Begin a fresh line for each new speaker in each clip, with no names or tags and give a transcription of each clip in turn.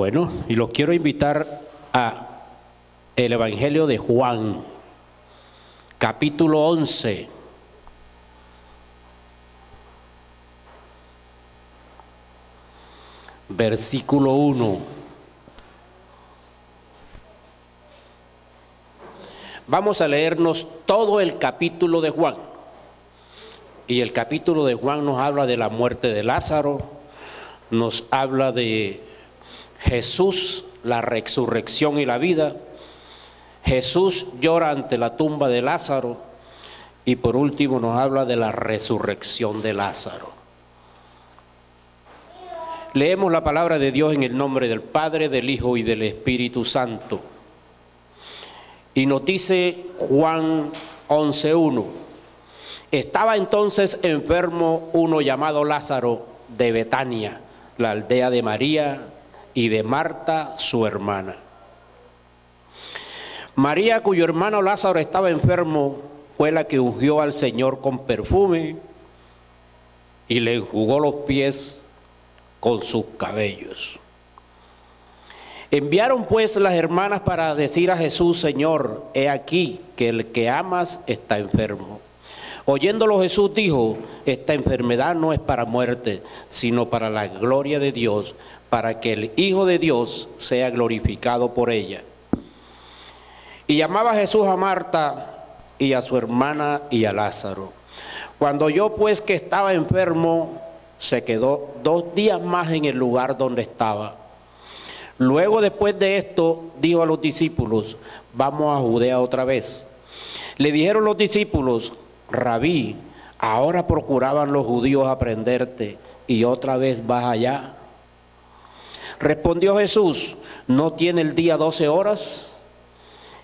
Bueno, y los quiero invitar a el Evangelio de Juan, capítulo 11. Versículo 1. Vamos a leernos todo el capítulo de Juan. Y el capítulo de Juan nos habla de la muerte de Lázaro, nos habla de Jesús, la resurrección y la vida. Jesús llora ante la tumba de Lázaro y por último nos habla de la resurrección de Lázaro. Leemos la palabra de Dios en el nombre del Padre, del Hijo y del Espíritu Santo. Y nos dice Juan 11:1. Estaba entonces enfermo uno llamado Lázaro de Betania, la aldea de María y de Marta, su hermana. María, cuyo hermano Lázaro estaba enfermo, fue la que ungió al Señor con perfume y le enjugó los pies con sus cabellos. Enviaron pues las hermanas para decir a Jesús: Señor, he aquí que el que amas está enfermo. Oyéndolo Jesús dijo: esta enfermedad no es para muerte, sino para la gloria de Dios, para que el Hijo de Dios sea glorificado por ella. Y llamaba Jesús a Marta y a su hermana y a Lázaro. Cuando oyó pues que estaba enfermo, se quedó 2 días más en el lugar donde estaba. Luego, después de esto, dijo a los discípulos: vamos a Judea otra vez. Le dijeron los discípulos: Rabí, ahora procuraban los judíos aprenderte y otra vez vas allá. Respondió Jesús: ¿no tiene el día 12 horas?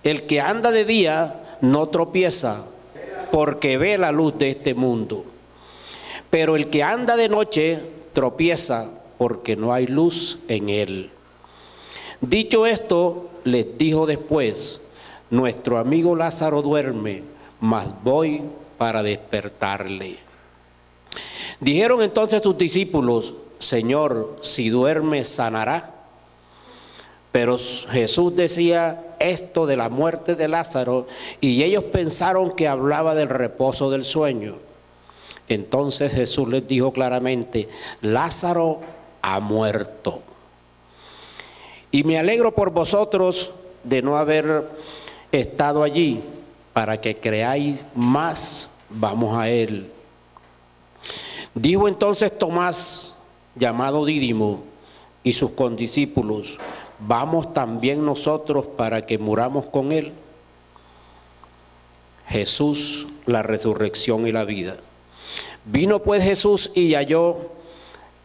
El que anda de día no tropieza, porque ve la luz de este mundo. Pero el que anda de noche tropieza, porque no hay luz en él. Dicho esto, les dijo después: nuestro amigo Lázaro duerme, mas voy para despertarle. Dijeron entonces sus discípulos: Señor, si duerme, sanará. Pero Jesús decía esto de la muerte de Lázaro, y ellos pensaron que hablaba del reposo del sueño. Entonces Jesús les dijo claramente: Lázaro ha muerto. Y me alegro por vosotros de no haber estado allí, para que creáis más. Vamos a él. Dijo entonces Tomás, llamado Dídimo, y sus condiscípulos: ¿vamos también nosotros para que muramos con él? Jesús, la resurrección y la vida. Vino pues Jesús y halló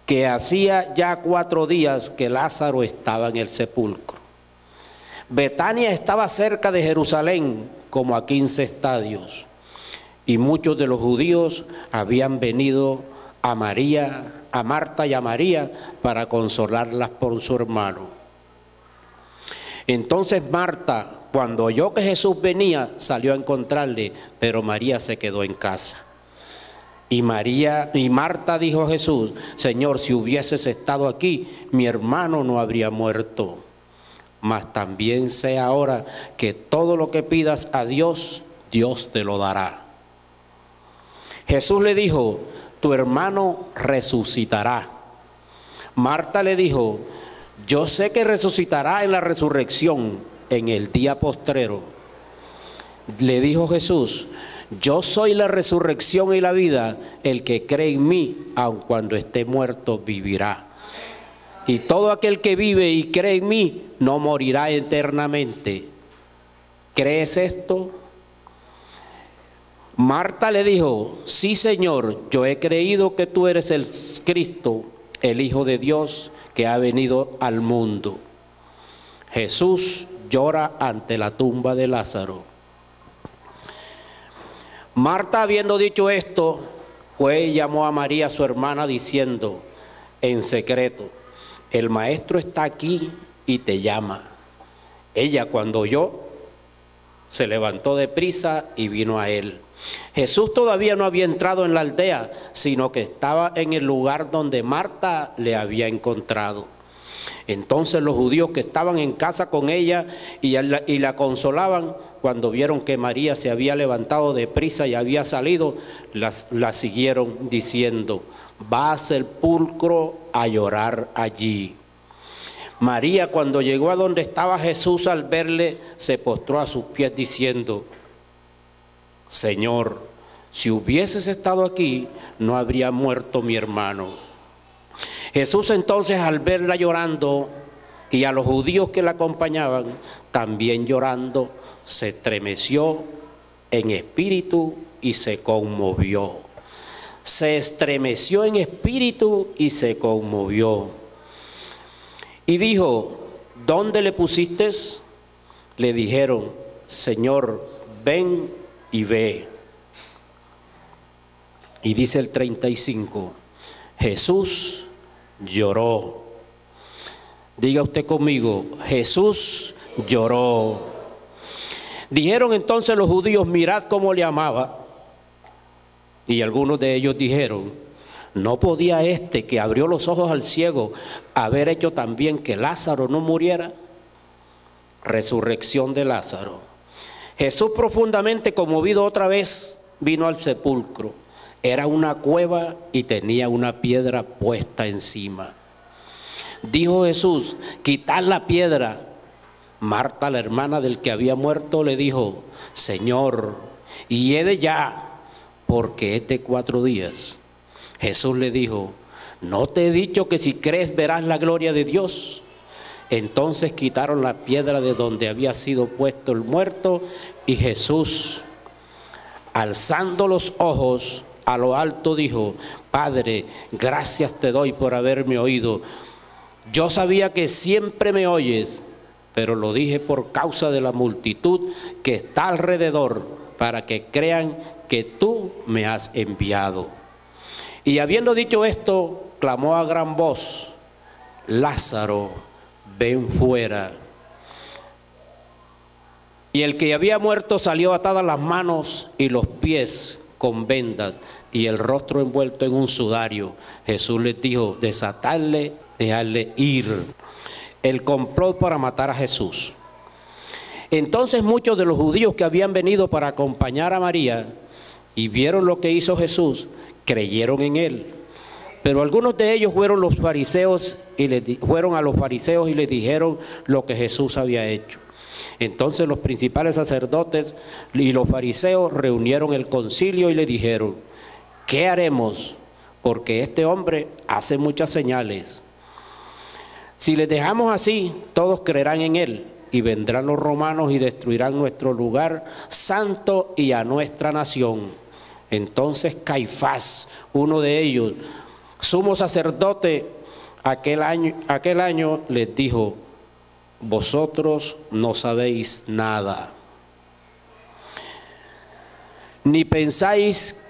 que hacía ya 4 días que Lázaro estaba en el sepulcro. Betania estaba cerca de Jerusalén, como a 15 estadios, y muchos de los judíos habían venido a Marta y a María para consolarlas por su hermano. Entonces Marta, cuando oyó que Jesús venía, salió a encontrarle, pero María se quedó en casa. Y Marta dijo a Jesús: Señor, si hubieses estado aquí, mi hermano no habría muerto. Mas también sé ahora que todo lo que pidas a Dios, Dios te lo dará. Jesús le dijo: tu hermano resucitará. Marta le dijo: yo sé que resucitará en la resurrección, en el día postrero. Le dijo Jesús: yo soy la resurrección y la vida. El que cree en mí, aun cuando esté muerto, vivirá. Y todo aquel que vive y cree en mí no morirá eternamente. ¿Crees esto? Marta le dijo: sí, Señor, yo he creído que tú eres el Cristo, el Hijo de Dios, que ha venido al mundo. Jesús llora ante la tumba de Lázaro. Marta, habiendo dicho esto, fue y llamó a María, su hermana, diciendo en secreto: el maestro está aquí y te llama. Ella, cuando oyó, se levantó de prisa y vino a él. Jesús todavía no había entrado en la aldea, sino que estaba en el lugar donde Marta le había encontrado. Entonces los judíos que estaban en casa con ella y la consolaban, cuando vieron que María se había levantado de prisa y había salido, la siguieron diciendo: va al sepulcro a llorar allí. María, cuando llegó a donde estaba Jesús, al verle, se postró a sus pies diciendo: Señor, si hubieses estado aquí, no habría muerto mi hermano. Jesús entonces, al verla llorando y a los judíos que la acompañaban también llorando, se estremeció en espíritu y se conmovió. Se estremeció en espíritu y se conmovió. Y dijo: ¿dónde le pusiste? Le dijeron: Señor, ven y ve. Y dice el 35, Jesús lloró. Diga usted conmigo: Jesús lloró. Dijeron entonces los judíos: mirad cómo le amaba. Y algunos de ellos dijeron: ¿no podía este que abrió los ojos al ciego haber hecho también que Lázaro no muriera? Resurrección de Lázaro. Jesús, profundamente conmovido otra vez, vino al sepulcro. Era una cueva y tenía una piedra puesta encima. Dijo Jesús: quitad la piedra. Marta, la hermana del que había muerto, le dijo: Señor, hiede ya, porque es de 4 días. Jesús le dijo: ¿no te he dicho que si crees verás la gloria de Dios? Entonces quitaron la piedra de donde había sido puesto el muerto, y Jesús, alzando los ojos a lo alto, dijo: Padre, gracias te doy por haberme oído. Yo sabía que siempre me oyes, pero lo dije por causa de la multitud que está alrededor, para que crean que tú me has enviado. Y habiendo dicho esto, clamó a gran voz: Lázaro, ven fuera. Y el que había muerto salió atadas las manos y los pies con vendas y el rostro envuelto en un sudario. Jesús les dijo: desatadle, dejadle ir. El complot para matar a Jesús. Entonces muchos de los judíos que habían venido para acompañar a María y vieron lo que hizo Jesús, creyeron en él. Pero algunos de ellos fueron a los fariseos y les dijeron lo que Jesús había hecho. Entonces los principales sacerdotes y los fariseos reunieron el concilio y le dijeron: ¿qué haremos? Porque este hombre hace muchas señales. Si les dejamos así, todos creerán en él, y vendrán los romanos y destruirán nuestro lugar santo y a nuestra nación. Entonces Caifás, uno de ellos, sumo sacerdote, aquel año les dijo: vosotros no sabéis nada, ni pensáis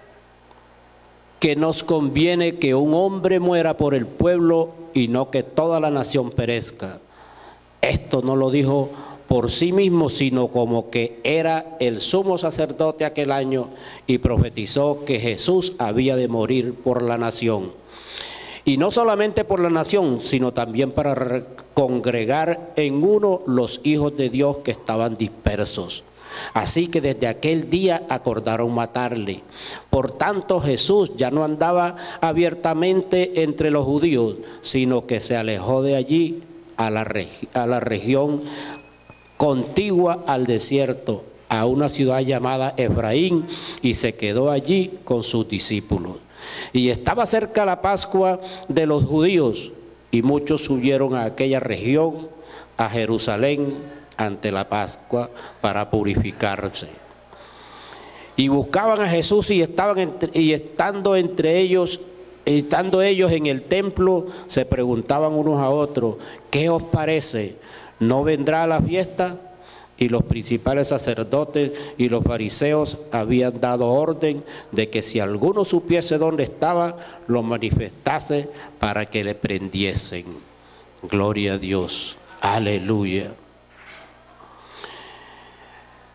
que nos conviene que un hombre muera por el pueblo y no que toda la nación perezca. Esto no lo dijo por sí mismo, sino como que era el sumo sacerdote aquel año, y profetizó que Jesús había de morir por la nación. Y no solamente por la nación, sino también para congregar en uno los hijos de Dios que estaban dispersos. Así que desde aquel día acordaron matarle. Por tanto, Jesús ya no andaba abiertamente entre los judíos, sino que se alejó de allí a la región contigua al desierto, a una ciudad llamada Efraín, y se quedó allí con sus discípulos. Y estaba cerca la Pascua de los judíos, y muchos subieron a aquella región, a Jerusalén, ante la Pascua, para purificarse. Y buscaban a Jesús, y estando ellos en el templo, se preguntaban unos a otros: ¿qué os parece? ¿No vendrá a la fiesta? Y los principales sacerdotes y los fariseos habían dado orden de que si alguno supiese dónde estaba, lo manifestase para que le prendiesen. Gloria a Dios. Aleluya.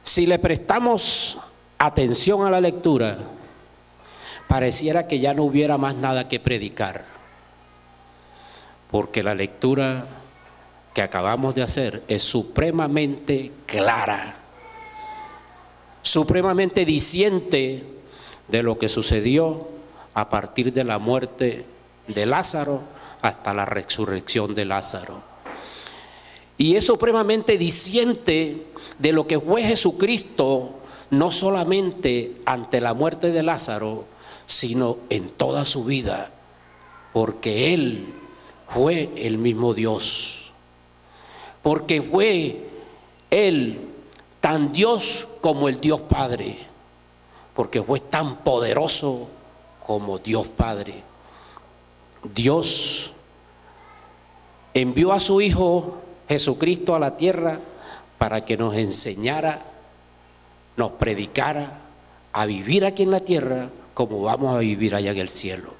Si le prestamos atención a la lectura, pareciera que ya no hubiera más nada que predicar, porque la lectura que acabamos de hacer es supremamente clara, supremamente diciente de lo que sucedió a partir de la muerte de Lázaro hasta la resurrección de Lázaro. Y es supremamente diciente de lo que fue Jesucristo, no solamente ante la muerte de Lázaro, sino en toda su vida, porque Él fue el mismo Dios, porque fue Él tan Dios como el Dios Padre, porque fue tan poderoso como Dios Padre. Dios envió a su Hijo Jesucristo a la tierra para que nos enseñara, nos predicara a vivir aquí en la tierra como vamos a vivir allá en el cielo.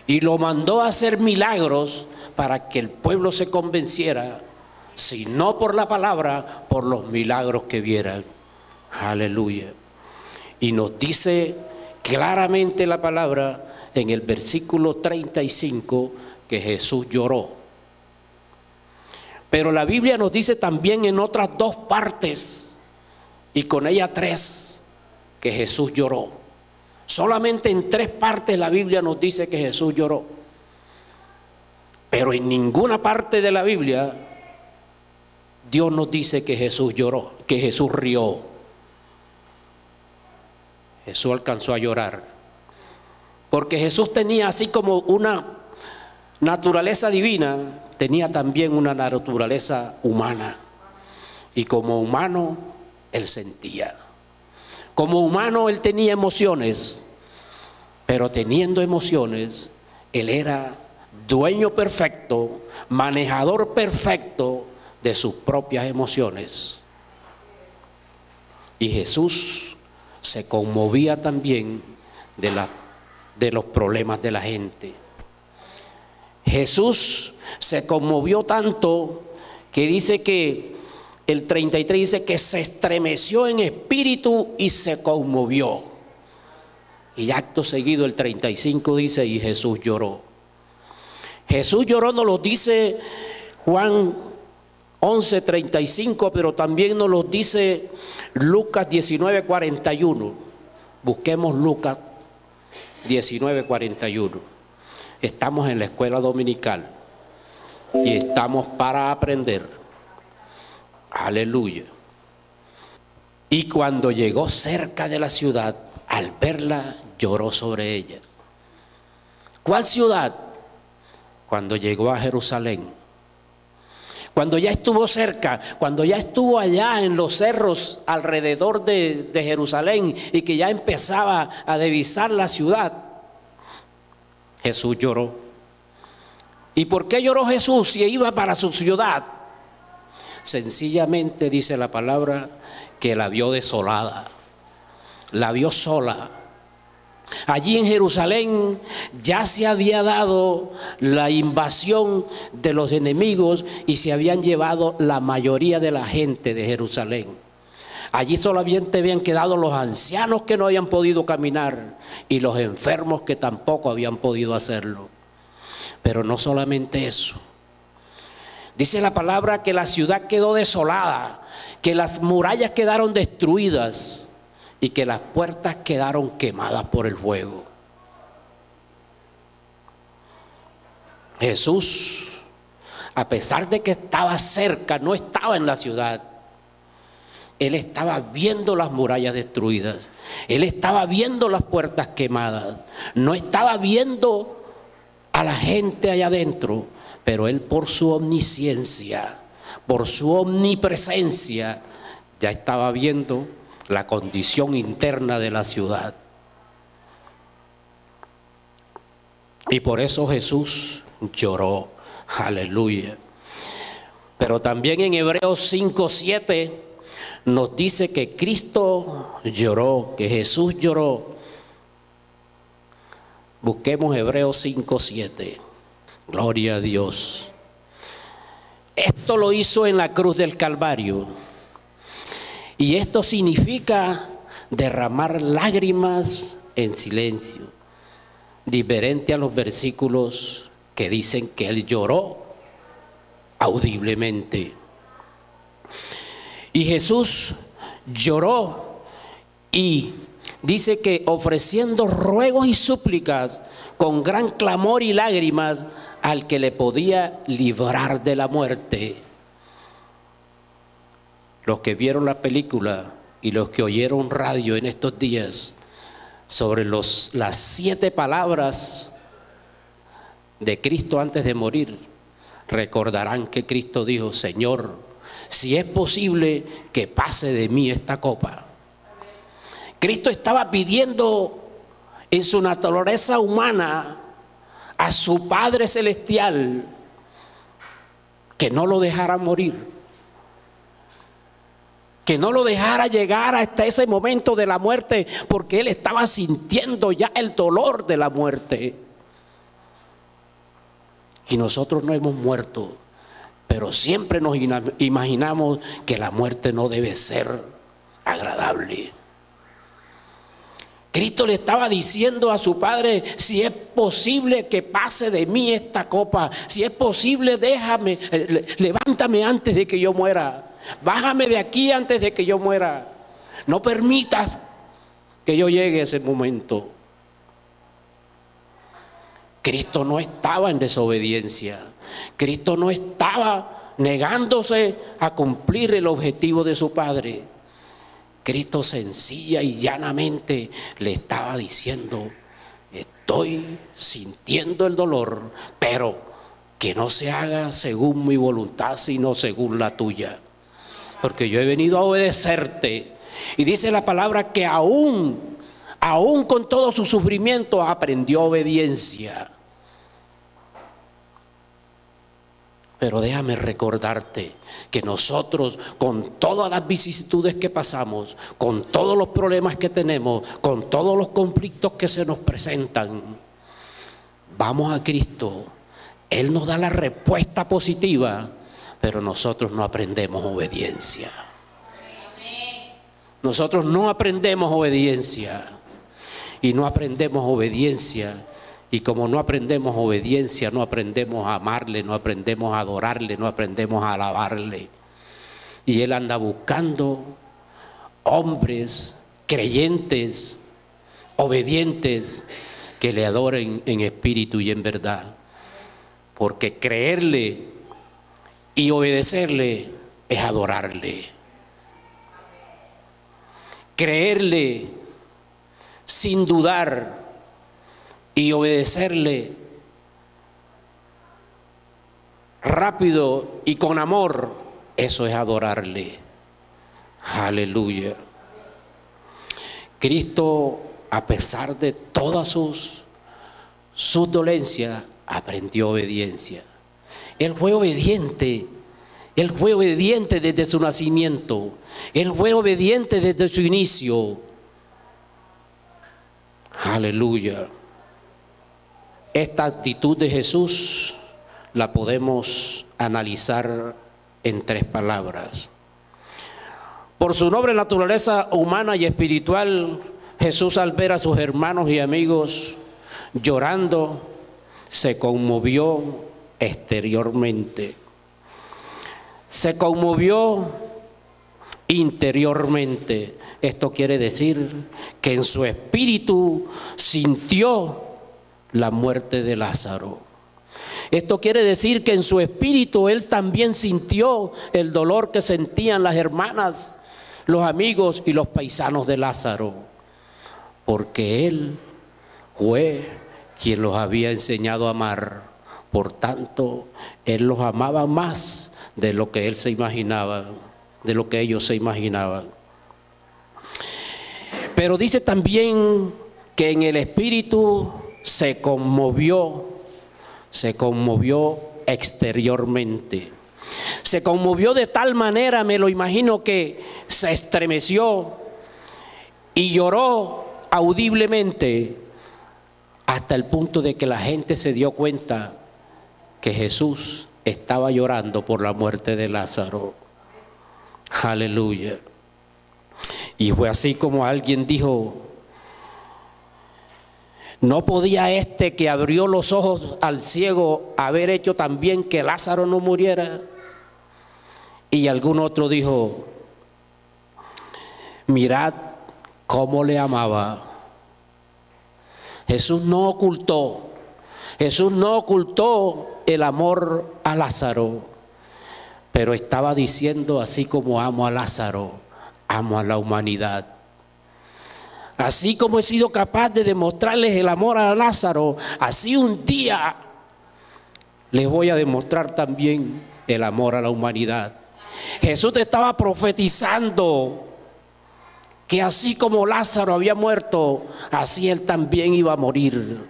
Y lo mandó a hacer milagros para que el pueblo se convenciera, si no por la palabra, por los milagros que vieran. Aleluya. Y nos dice claramente la palabra en el versículo 35 que Jesús lloró. Pero la Biblia nos dice también en otras dos partes, y con ella tres, que Jesús lloró. Solamente en tres partes la Biblia nos dice que Jesús lloró. Pero en ninguna parte de la Biblia Dios nos dice que Jesús lloró, que Jesús rió. Jesús alcanzó a llorar. Porque Jesús tenía, así como una naturaleza divina, tenía también una naturaleza humana. Y como humano, Él sentía. Como humano, Él tenía emociones. Pero teniendo emociones, Él era dueño perfecto, manejador perfecto de sus propias emociones. Y Jesús se conmovía también de los problemas de la gente. Jesús se conmovió tanto que dice que el 33 dice que se estremeció en espíritu y se conmovió. Y acto seguido el 35 dice, y Jesús lloró. Jesús lloró, nos lo dice Juan 11:35, pero también nos lo dice Lucas 19:41. Busquemos Lucas 19:41. Estamos en la escuela dominical y estamos para aprender. Aleluya. Y cuando llegó cerca de la ciudad, al verla, lloró sobre ella. ¿Cuál ciudad? Cuando llegó a Jerusalén. Cuando ya estuvo cerca, cuando ya estuvo allá en los cerros alrededor de Jerusalén y que ya empezaba a divisar la ciudad, Jesús lloró. ¿Y por qué lloró Jesús si iba para su ciudad? Sencillamente dice la palabra que la vio desolada, la vio sola. Allí en Jerusalén ya se había dado la invasión de los enemigos y se habían llevado la mayoría de la gente de Jerusalén. Allí solamente habían quedado los ancianos que no habían podido caminar y los enfermos que tampoco habían podido hacerlo. Pero no solamente eso. Dice la palabra que la ciudad quedó desolada, que las murallas quedaron destruidas y que las puertas quedaron quemadas por el fuego. Jesús, a pesar de que estaba cerca, no estaba en la ciudad. Él estaba viendo las murallas destruidas. Él estaba viendo las puertas quemadas. No estaba viendo a la gente allá adentro, pero Él, por su omnisciencia, por su omnipresencia, ya estaba viendo la condición interna de la ciudad. Y por eso Jesús lloró. Aleluya. Pero también en Hebreos 5:7 nos dice que Cristo lloró, que Jesús lloró. Busquemos Hebreos 5:7. Gloria a Dios. Esto lo hizo en la cruz del Calvario. Y esto significa derramar lágrimas en silencio, diferente a los versículos que dicen que Él lloró audiblemente. Y Jesús lloró y dice que ofreciendo ruegos y súplicas con gran clamor y lágrimas al que le podía librar de la muerte. Los que vieron la película y los que oyeron radio en estos días sobre las 7 palabras de Cristo antes de morir, recordarán que Cristo dijo: Señor, si es posible que pase de mí esta copa. Cristo estaba pidiendo en su naturaleza humana a su Padre Celestial que no lo dejara morir, que no lo dejara llegar hasta ese momento de la muerte, porque Él estaba sintiendo ya el dolor de la muerte. Y nosotros no hemos muerto, pero siempre nos imaginamos que la muerte no debe ser agradable. Cristo le estaba diciendo a su Padre: si es posible que pase de mí esta copa, si es posible, déjame, levántame antes de que yo muera, bájame de aquí antes de que yo muera, no permitas que yo llegue a ese momento. Cristo no estaba en desobediencia, Cristo no estaba negándose a cumplir el objetivo de su Padre. Cristo sencilla y llanamente le estaba diciendo: estoy sintiendo el dolor, pero que no se haga según mi voluntad, sino según la tuya, porque yo he venido a obedecerte. Y dice la palabra que aún con todo su sufrimiento aprendió obediencia. Pero déjame recordarte que nosotros, con todas las vicisitudes que pasamos, con todos los problemas que tenemos, con todos los conflictos que se nos presentan, vamos a Cristo. Él nos da la respuesta positiva, pero nosotros no aprendemos obediencia. Nosotros no aprendemos obediencia. Y no aprendemos obediencia. Y como no aprendemos obediencia, no aprendemos a amarle, no aprendemos a adorarle, no aprendemos a alabarle. Y Él anda buscando hombres creyentes, obedientes, que le adoren en espíritu y en verdad. Porque creerle y obedecerle es adorarle. Creerle sin dudar y obedecerle rápido y con amor, eso es adorarle. Aleluya. Cristo, a pesar de todas sus dolencias, aprendió obediencia. Él fue obediente. Él fue obediente desde su nacimiento. Él fue obediente desde su inicio. Aleluya. Esta actitud de Jesús la podemos analizar en 3 palabras. Por su noble naturaleza humana y espiritual, Jesús, al ver a sus hermanos y amigos llorando, se conmovió exteriormente. Se conmovió interiormente. Esto quiere decir que en su espíritu sintió la muerte de Lázaro. Esto quiere decir que en su espíritu él también sintió el dolor que sentían las hermanas, los amigos y los paisanos de Lázaro, porque él fue quien los había enseñado a amar. Por tanto, él los amaba más de lo que él se imaginaba, de lo que ellos se imaginaban. Pero dice también que en el espíritu se conmovió exteriormente. Se conmovió de tal manera, me lo imagino, que se estremeció y lloró audiblemente, hasta el punto de que la gente se dio cuenta que Jesús estaba llorando por la muerte de Lázaro. Aleluya. Y fue así como alguien dijo: ¿no podía este que abrió los ojos al ciego haber hecho también que Lázaro no muriera? Y algún otro dijo, mirad cómo le amaba. Jesús no ocultó el amor a Lázaro, pero estaba diciendo, así como amo a Lázaro, amo a la humanidad. Así como he sido capaz de demostrarles el amor a Lázaro, así un día les voy a demostrar también el amor a la humanidad. Jesús estaba profetizando que así como Lázaro había muerto, así él también iba a morir.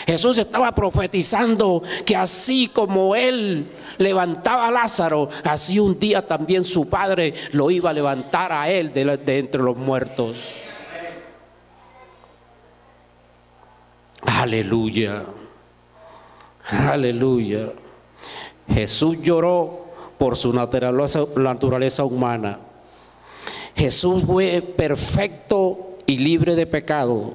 Jesús estaba profetizando que así como él levantaba a Lázaro, así un día también su Padre lo iba a levantar a él de entre los muertos. Aleluya, aleluya. Jesús lloró por su naturaleza humana. Jesús fue perfecto y libre de pecado.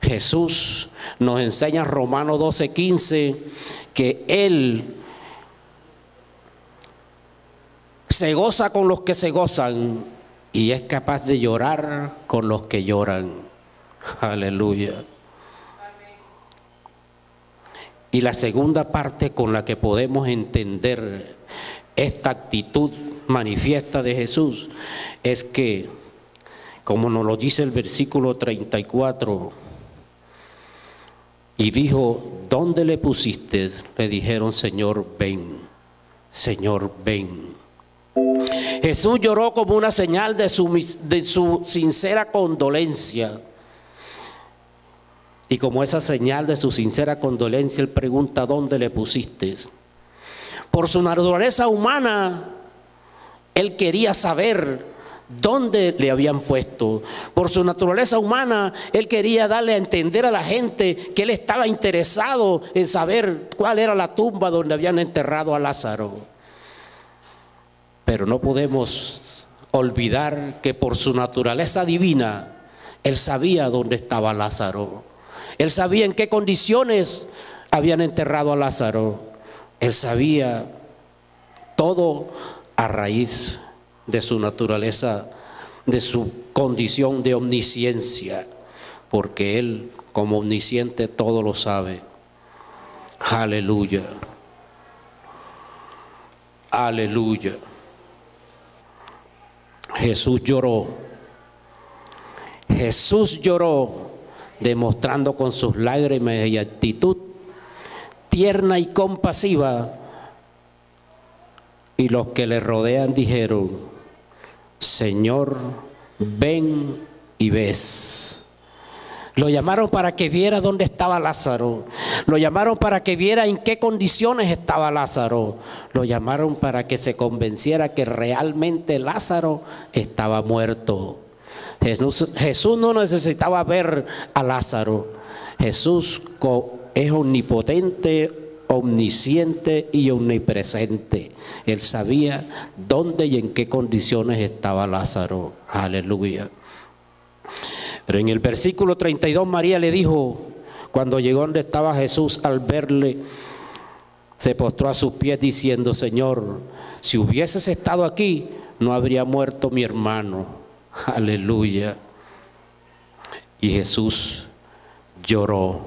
Jesús nos enseña en Romanos 12:15 que Él se goza con los que se gozan y es capaz de llorar con los que lloran. Aleluya. Y la segunda parte con la que podemos entender esta actitud manifiesta de Jesús es que, como nos lo dice el versículo 34, y dijo, ¿dónde le pusiste? Le dijeron, Señor, ven, Señor, ven. Jesús lloró como una señal de su sincera condolencia. Y como esa señal de su sincera condolencia, Él pregunta, ¿dónde le pusiste? Por su naturaleza humana, Él quería saber dónde le habían puesto. Por su naturaleza humana, Él quería darle a entender a la gente que Él estaba interesado en saber cuál era la tumba donde habían enterrado a Lázaro. Pero no podemos olvidar que por su naturaleza divina, Él sabía dónde estaba Lázaro. Él sabía en qué condiciones habían enterrado a Lázaro. Él sabía todo a raíz de su naturaleza, de su condición de omnisciencia, porque Él, como omnisciente, todo lo sabe. Aleluya. Aleluya. Jesús lloró. Jesús lloró, demostrando con sus lágrimas y actitud tierna y compasiva. Y los que le rodean dijeron, Señor, ven y ves. Lo llamaron para que viera dónde estaba Lázaro. Lo llamaron para que viera en qué condiciones estaba Lázaro. Lo llamaron para que se convenciera que realmente Lázaro estaba muerto. Jesús no necesitaba ver a Lázaro. Jesús es omnipotente, omnisciente y omnipresente. Él sabía dónde y en qué condiciones estaba Lázaro. Aleluya. Pero en el versículo 32 María le dijo, cuando llegó donde estaba Jesús, al verle, se postró a sus pies diciendo, Señor, si hubieses estado aquí, no habría muerto mi hermano. Aleluya. Y Jesús lloró.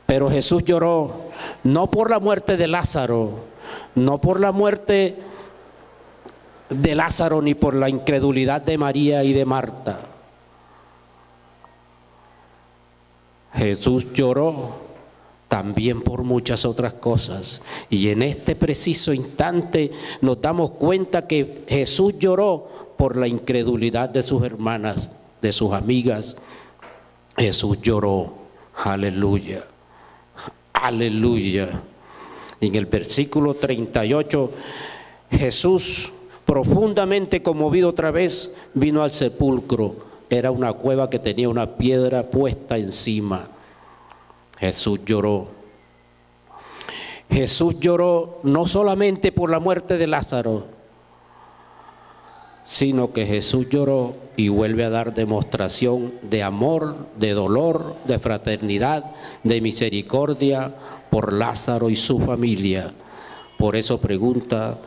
Pero Jesús lloró no por la muerte de Lázaro, no por la muerte de Lázaro ni por la incredulidad de María y de Marta. Jesús lloró también por muchas otras cosas. Y en este preciso instante nos damos cuenta que Jesús lloró por la incredulidad de sus hermanas, de sus amigas. Jesús lloró. Aleluya. Aleluya. En el versículo 38, Jesús, profundamente conmovido otra vez, vino al sepulcro. Era una cueva que tenía una piedra puesta encima. Jesús lloró. Jesús lloró no solamente por la muerte de Lázaro, sino que Jesús lloró y vuelve a dar demostración de amor, de dolor, de fraternidad, de misericordia por Lázaro y su familia. Por eso pregunta,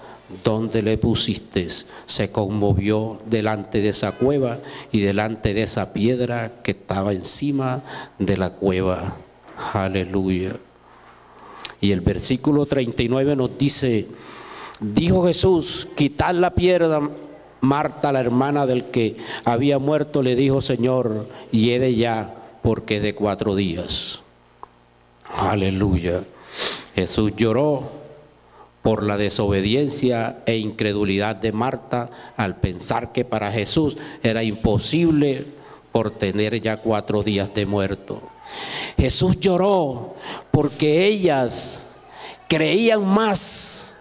¿dónde le pusiste? Se conmovió delante de esa cueva y delante de esa piedra que estaba encima de la cueva. Aleluya. Y el versículo 39 nos dice: dijo Jesús, quitad la piedra. Marta, la hermana del que había muerto, le dijo: Señor, hiede ya, porque es de 4 días. Aleluya. Jesús lloró por la desobediencia e incredulidad de Marta al pensar que para Jesús era imposible por tener ya 4 días de muerto. Jesús lloró porque ellas creían más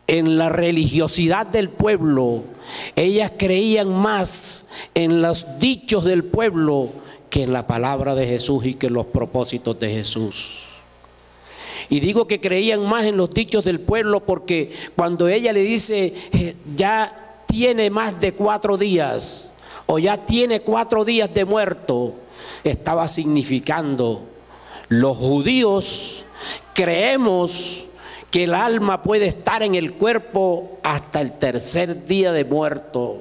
en la religiosidad del pueblo, ellas creían más en los dichos del pueblo que en la palabra de Jesús y que en los propósitos de Jesús. Y digo que creían más en los dichos del pueblo porque cuando ella le dice ya tiene más de 4 días o ya tiene 4 días de muerto, estaba significando: los judíos creemos que el alma puede estar en el cuerpo hasta el 3er día de muerto,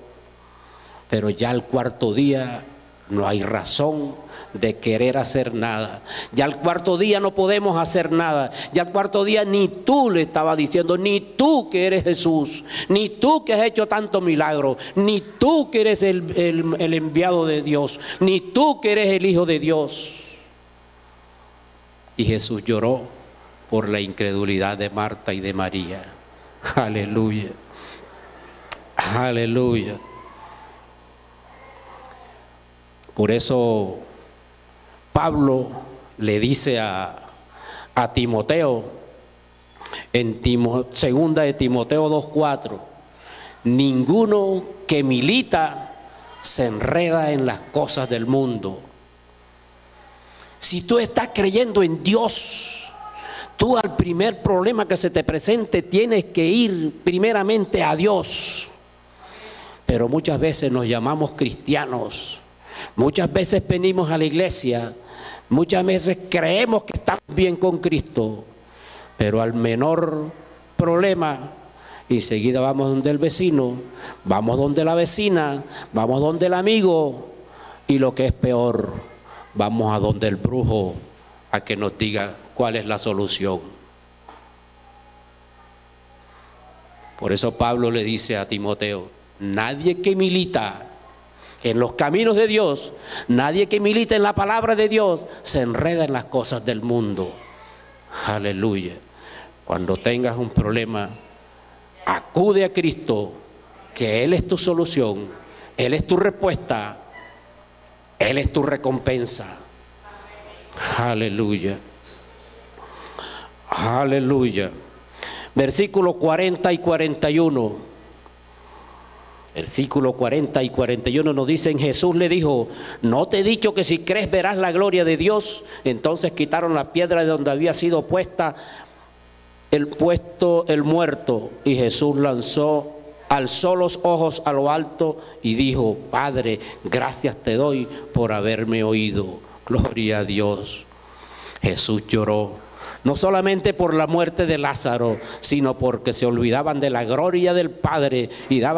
pero ya al 4.º día no hay razón de querer hacer nada. Ya al 4.º día no podemos hacer nada. Ya al 4.º día ni tú, le estaba diciendo, ni tú que eres Jesús, ni tú que has hecho tanto milagro, ni tú que eres el enviado de Dios, ni tú que eres el Hijo de Dios. Y Jesús lloró por la incredulidad de Marta y de María. Aleluya. Aleluya. Por eso Pablo le dice a Timoteo en segunda de Timoteo 2:4: ninguno que milita se enreda en las cosas del mundo. Si tú estás creyendo en Dios, tú al primer problema que se te presente tienes que ir primeramente a Dios. Pero muchas veces nos llamamos cristianos, muchas veces venimos a la iglesia, muchas veces creemos que estamos bien con Cristo, pero al menor problema enseguida vamos donde el vecino, vamos donde la vecina, vamos donde el amigo y lo que es peor, vamos a donde el brujo a que nos diga cuál es la solución. Por eso Pablo le dice a Timoteo: nadie que milita en los caminos de Dios, nadie que milita en la palabra de Dios se enreda en las cosas del mundo. Aleluya. Cuando tengas un problema, acude a Cristo, que Él es tu solución, Él es tu respuesta, Él es tu recompensa. Aleluya. Aleluya. Versículos 40 y 41. Versículos 40 y 41 nos dicen: Jesús le dijo: ¿no te he dicho que si crees verás la gloria de Dios? Entonces quitaron la piedra de donde había sido puesto el muerto, y Jesús alzó los ojos a lo alto y dijo: Padre, gracias te doy por haberme oído. Gloria a Dios. Jesús lloró, no solamente por la muerte de Lázaro, sino porque se olvidaban de la gloria del Padre y no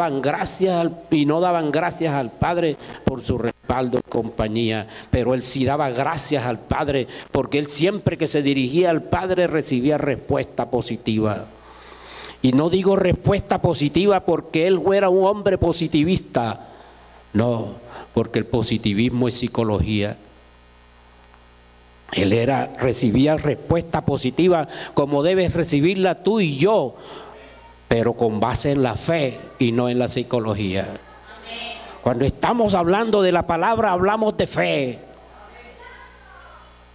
daban gracias al Padre por su respaldo y compañía. Pero él sí daba gracias al Padre, porque él siempre que se dirigía al Padre recibía respuesta positiva. Y no digo respuesta positiva porque él era un hombre positivista, no, porque el positivismo es psicología. Él recibía respuesta positiva como debes recibirla tú y yo, pero con base en la fe y no en la psicología. Cuando estamos hablando de la palabra, hablamos de fe.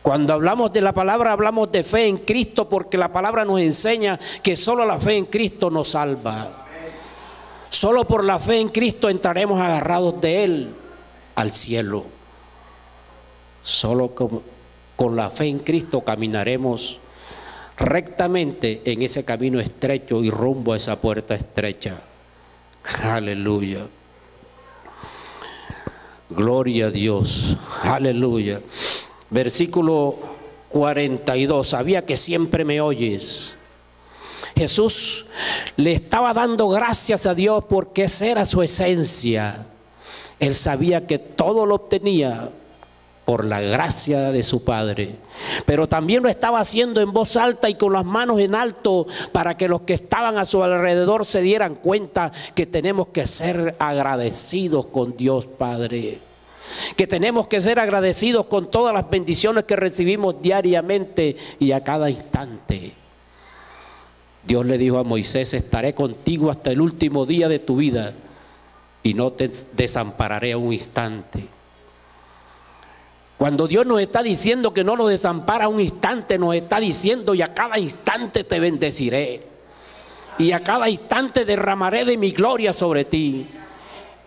Cuando hablamos de la palabra, hablamos de fe en Cristo, porque la palabra nos enseña que solo la fe en Cristo nos salva. Solo por la fe en Cristo entraremos agarrados de Él al cielo. Solo con la fe en Cristo caminaremos rectamente en ese camino estrecho y rumbo a esa puerta estrecha. Aleluya. Gloria a Dios. Aleluya. Versículo 42. Sabía que siempre me oyes. Jesús le estaba dando gracias a Dios porque esa era su esencia. Él sabía que todo lo obtenía por la gracia de su Padre, pero también lo estaba haciendo en voz alta y con las manos en alto para que los que estaban a su alrededor se dieran cuenta que tenemos que ser agradecidos con Dios Padre, que tenemos que ser agradecidos con todas las bendiciones que recibimos diariamente y a cada instante. Dios le dijo a Moisés: estaré contigo hasta el último día de tu vida y no te desampararé un instante. Cuando Dios nos está diciendo que no nos desampara un instante, nos está diciendo: y a cada instante te bendeciré, y a cada instante derramaré de mi gloria sobre ti,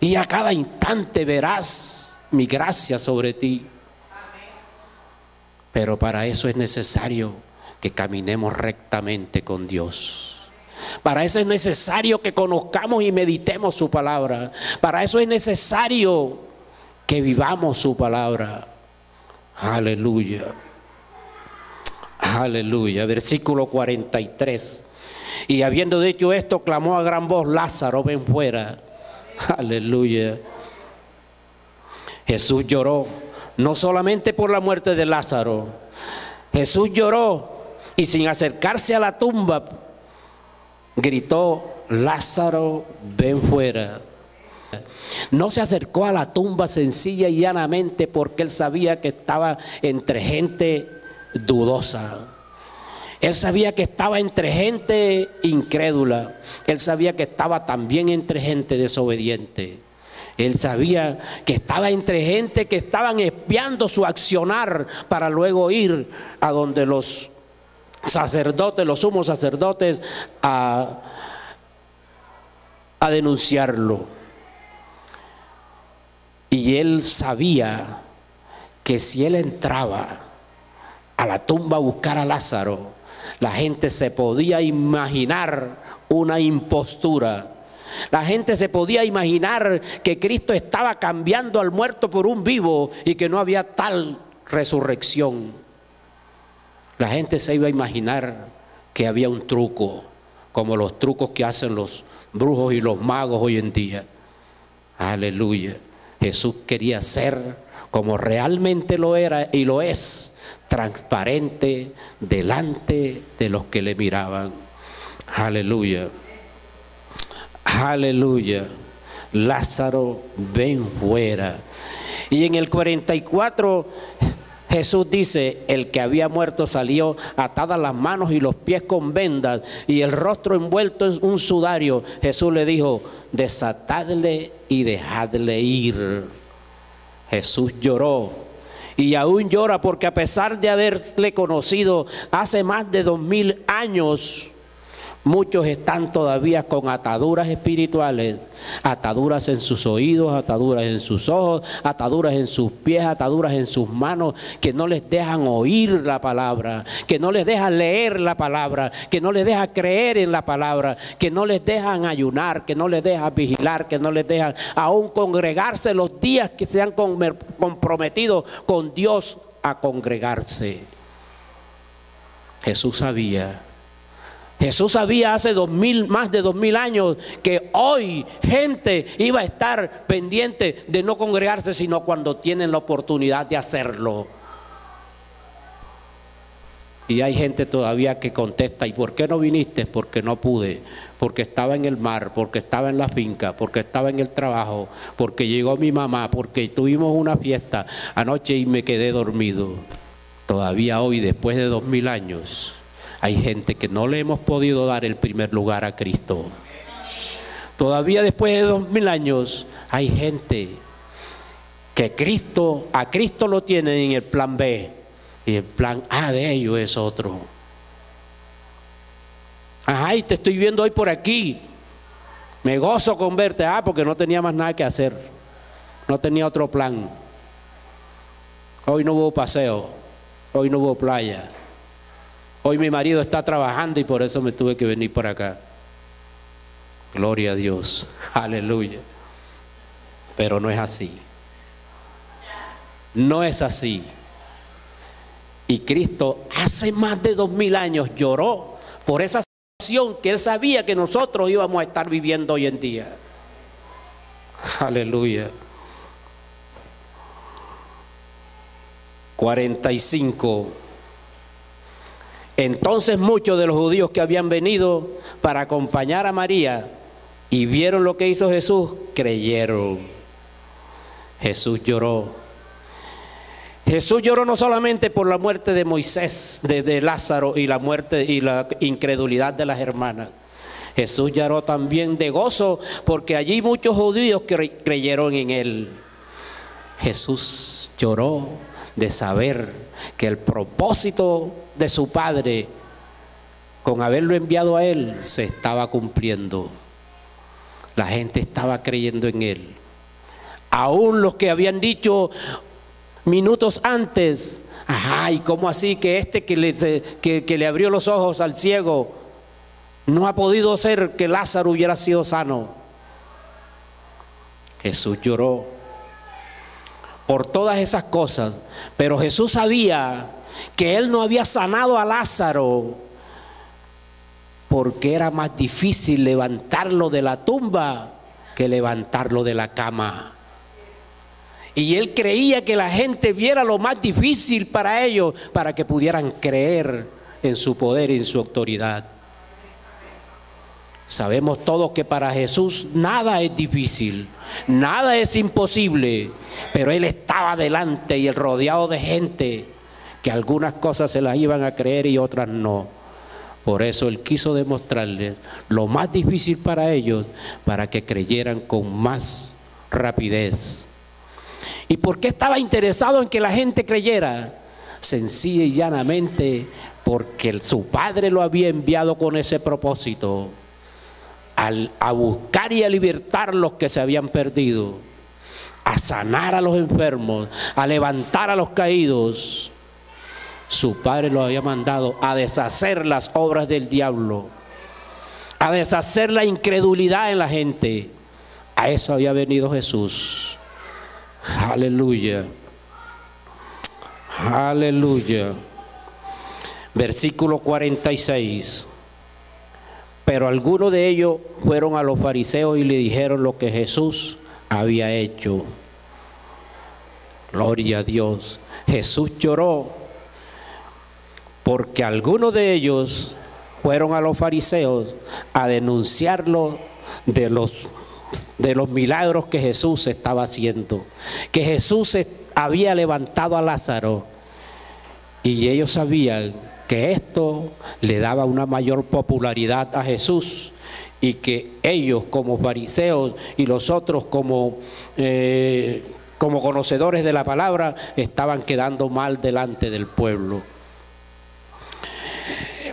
y a cada instante verás mi gracia sobre ti. Pero para eso es necesario que caminemos rectamente con Dios. Para eso es necesario que conozcamos y meditemos su palabra. Para eso es necesario que vivamos su palabra. Aleluya. Aleluya. Versículo 43. Y habiendo dicho esto, clamó a gran voz: Lázaro, ven fuera. Aleluya. Jesús lloró, no solamente por la muerte de Lázaro. Jesús lloró y sin acercarse a la tumba gritó: Lázaro, ven fuera. No se acercó a la tumba sencilla y llanamente porque él sabía que estaba entre gente dudosa. Él sabía que estaba entre gente incrédula. Él sabía que estaba también entre gente desobediente. Él sabía que estaba entre gente que estaban espiando su accionar para luego ir a donde los sacerdotes, los sumos sacerdotes, a denunciarlo. Y él sabía que si él entraba a la tumba a buscar a Lázaro, la gente se podía imaginar una impostura. La gente se podía imaginar que Cristo estaba cambiando al muerto por un vivo y que no había tal resurrección. La gente se iba a imaginar que había un truco, como los trucos que hacen los brujos y los magos hoy en día. Aleluya. Jesús quería ser como realmente lo era y lo es, transparente delante de los que le miraban. Aleluya. Aleluya. Lázaro, ven fuera. Y en el 44 Jesús dice: el que había muerto salió atadas las manos y los pies con vendas y el rostro envuelto en un sudario. Jesús le dijo: desatadle y dejadle ir. Jesús lloró y aún llora porque a pesar de haberle conocido hace más de 2000 años, muchos están todavía con ataduras espirituales, ataduras en sus oídos, ataduras en sus ojos, ataduras en sus pies, ataduras en sus manos, que no les dejan oír la palabra, que no les dejan leer la palabra, que no les dejan creer en la palabra, que no les dejan ayunar, que no les dejan vigilar, que no les dejan aún congregarse los días que se han comprometido con Dios a congregarse. Jesús sabía hace más de 2000 años que hoy gente iba a estar pendiente de no congregarse sino cuando tienen la oportunidad de hacerlo. Y hay gente todavía que contesta: ¿y por qué no viniste? Porque no pude, porque estaba en el mar, porque estaba en la finca, porque estaba en el trabajo, porque llegó mi mamá, porque tuvimos una fiesta anoche y me quedé dormido. Todavía hoy, después de 2000 años, hay gente que no le hemos podido dar el primer lugar a Cristo. Todavía después de 2000 años hay gente que a Cristo lo tienen en el plan B y el plan A de ellos es otro. Ajá, y te estoy viendo hoy por aquí, me gozo con verte. Porque no tenía más nada que hacer, no tenía otro plan. Hoy no hubo paseo, hoy no hubo playa. Hoy mi marido está trabajando y por eso me tuve que venir por acá. Gloria a Dios. Aleluya. Pero no es así. No es así. Y Cristo hace más de 2000 años lloró por esa que Él sabía que nosotros íbamos a estar viviendo hoy en día. Aleluya. 45. Entonces muchos de los judíos que habían venido para acompañar a María y vieron lo que hizo Jesús, creyeron. Jesús lloró. Jesús lloró no solamente por la muerte de Moisés, de Lázaro, y la muerte y la incredulidad de las hermanas. Jesús lloró también de gozo porque allí muchos judíos creyeron en Él. Jesús lloró de saber que el propósito de su Padre con haberlo enviado a Él se estaba cumpliendo. La gente estaba creyendo en Él. Aún los que habían dicho minutos antes, ajá, ¿y cómo así que que le abrió los ojos al ciego no ha podido ser que Lázaro hubiera sido sano? Jesús lloró por todas esas cosas, pero Jesús sabía que Él no había sanado a Lázaro porque era más difícil levantarlo de la tumba que levantarlo de la cama. Y Él creía que la gente viera lo más difícil para ellos, para que pudieran creer en su poder y en su autoridad. Sabemos todos que para Jesús nada es difícil, nada es imposible, pero Él estaba delante y rodeado de gente que algunas cosas se las iban a creer y otras no. Por eso Él quiso demostrarles lo más difícil para ellos, para que creyeran con más rapidez. ¿Y por qué estaba interesado en que la gente creyera? Sencilla y llanamente porque su Padre lo había enviado con ese propósito, a buscar y a libertar los que se habían perdido, a sanar a los enfermos, a levantar a los caídos. Su Padre lo había mandado a deshacer las obras del diablo, a deshacer la incredulidad en la gente. A eso había venido Jesús. Aleluya. Aleluya. Versículo 46. Pero algunos de ellos fueron a los fariseos y le dijeron lo que Jesús había hecho. Gloria a Dios. Jesús lloró porque algunos de ellos fueron a los fariseos a denunciarlo de los milagros que Jesús estaba haciendo, que Jesús había levantado a Lázaro, y ellos sabían que esto le daba una mayor popularidad a Jesús, y que ellos como fariseos y los otros como conocedores de la palabra estaban quedando mal delante del pueblo.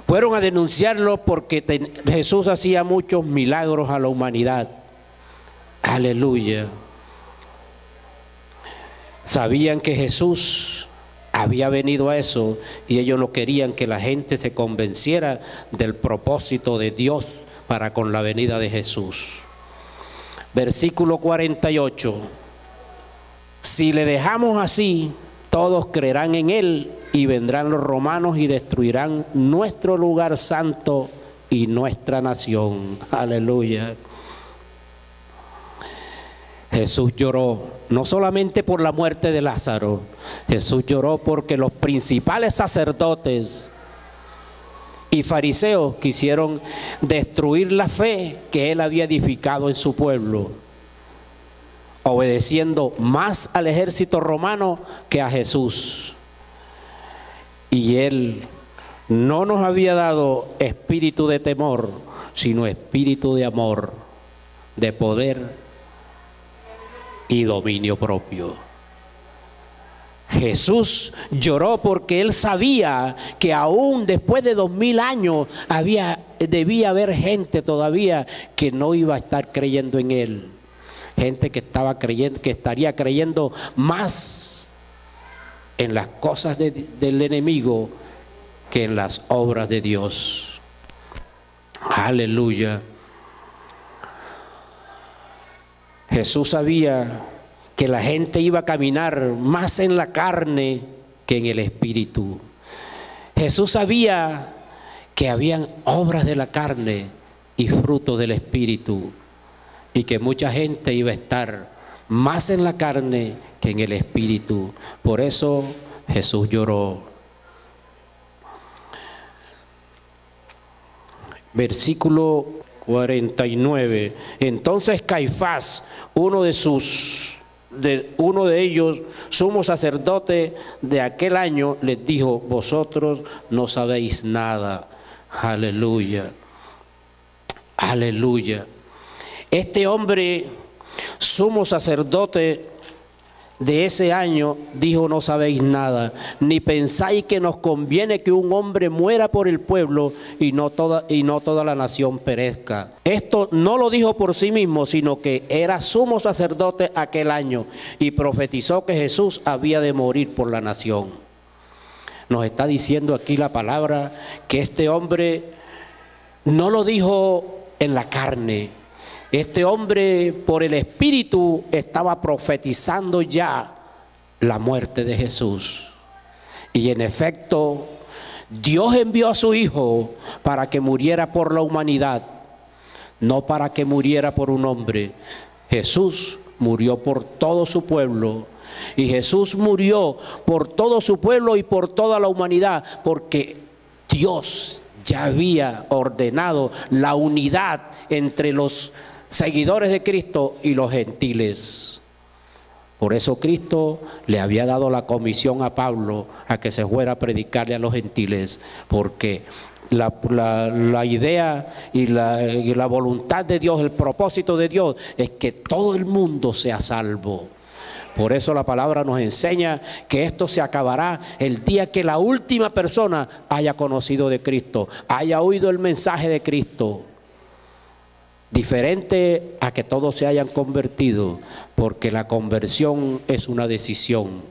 Fueron a denunciarlo porque Jesús hacía muchos milagros a la humanidad. Aleluya. Sabían que Jesús había venido a eso y ellos no querían que la gente se convenciera del propósito de Dios para con la venida de Jesús. Versículo 48. Si le dejamos así, todos creerán en Él y vendrán los romanos y destruirán nuestro lugar santo y nuestra nación. Aleluya. Jesús lloró no solamente por la muerte de Lázaro, Jesús lloró porque los principales sacerdotes y fariseos quisieron destruir la fe que Él había edificado en su pueblo, obedeciendo más al ejército romano que a Jesús. Y Él no nos había dado espíritu de temor, sino espíritu de amor, de poder y dominio propio. Jesús lloró porque Él sabía que aún después de 2000 años debía haber gente todavía que no iba a estar creyendo en Él. Gente que estaría creyendo más en las cosas del enemigo que en las obras de Dios. Aleluya. Jesús sabía que la gente iba a caminar más en la carne que en el espíritu. Jesús sabía que habían obras de la carne y fruto del Espíritu, y que mucha gente iba a estar más en la carne que en el Espíritu. Por eso Jesús lloró. Versículo 49. Entonces Caifás, uno de ellos, sumo sacerdote de aquel año, les dijo: vosotros no sabéis nada. Aleluya, aleluya. Este hombre, sumo sacerdote de ese año, dijo: no sabéis nada, ni pensáis que nos conviene que un hombre muera por el pueblo y no toda la nación perezca. Esto no lo dijo por sí mismo, sino que era sumo sacerdote aquel año y profetizó que Jesús había de morir por la nación. Nos está diciendo aquí la palabra que este hombre no lo dijo en la carne. Este hombre, por el Espíritu, estaba profetizando ya la muerte de Jesús. Y en efecto, Dios envió a su Hijo para que muriera por la humanidad, no para que muriera por un hombre. Jesús murió por todo su pueblo. Y Jesús murió por todo su pueblo y por toda la humanidad, porque Dios ya había ordenado la unidad entre los seguidores de Cristo y los gentiles. Por eso Cristo le había dado la comisión a Pablo a que se fuera a predicarle a los gentiles, porque la idea y la voluntad de Dios, el propósito de Dios es que todo el mundo sea salvo. Por eso la palabra nos enseña que esto se acabará el día que la última persona haya conocido de Cristo, haya oído el mensaje de Cristo. Diferente a que todos se hayan convertido, porque la conversión es una decisión.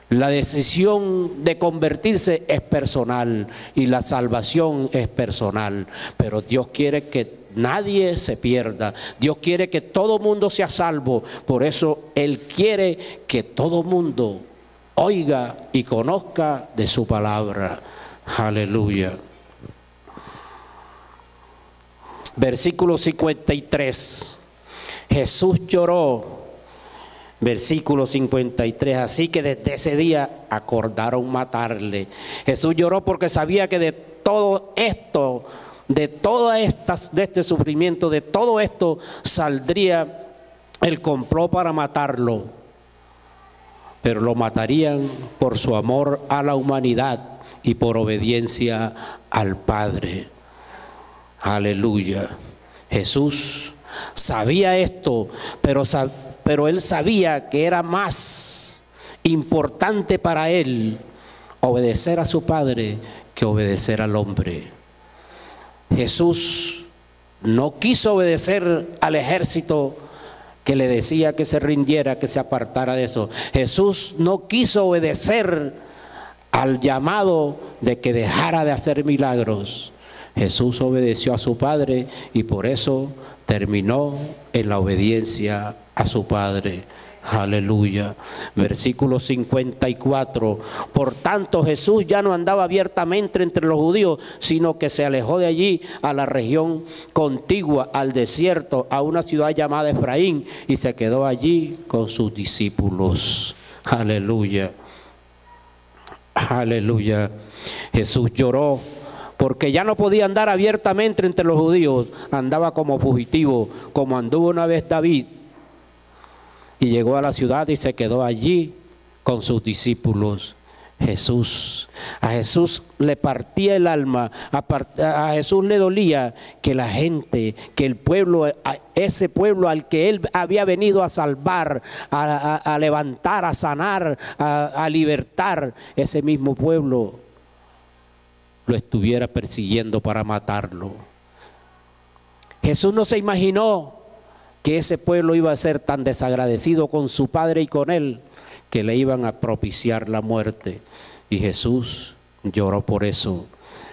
La decisión de convertirse es personal y la salvación es personal, pero Dios quiere que nadie se pierda. Dios quiere que todo mundo sea salvo. Por eso Él quiere que todo mundo oiga y conozca de su palabra. Aleluya. Versículo 53. Jesús lloró. Versículo 53. Así que desde ese día acordaron matarle. Jesús lloró porque sabía que de todo esto, de este sufrimiento, de todo esto saldría el complot para matarlo. Pero lo matarían por su amor a la humanidad y por obediencia al Padre. Aleluya. Jesús sabía esto, pero él sabía que era más importante para él obedecer a su Padre que obedecer al hombre. Jesús no quiso obedecer al ejército que le decía que se rindiera, que se apartara de eso. Jesús no quiso obedecer al llamado de que dejara de hacer milagros. Jesús obedeció a su Padre y por eso terminó en la obediencia a su Padre. Aleluya. Versículo 54. Por tanto, Jesús ya no andaba abiertamente entre los judíos, sino que se alejó de allí a la región contigua, al desierto, a una ciudad llamada Efraín, y se quedó allí con sus discípulos. Aleluya. Aleluya. Jesús lloró porque ya no podía andar abiertamente entre los judíos, andaba como fugitivo, como anduvo una vez David. Y llegó a la ciudad y se quedó allí con sus discípulos. A Jesús le partía el alma, a Jesús le dolía que la gente, que el pueblo, ese pueblo al que él había venido a salvar, a levantar, a sanar, a libertar, ese mismo pueblo lo estuviera persiguiendo para matarlo. Jesús no se imaginó que ese pueblo iba a ser tan desagradecido con su Padre y con él, que le iban a propiciar la muerte. Y Jesús lloró por eso.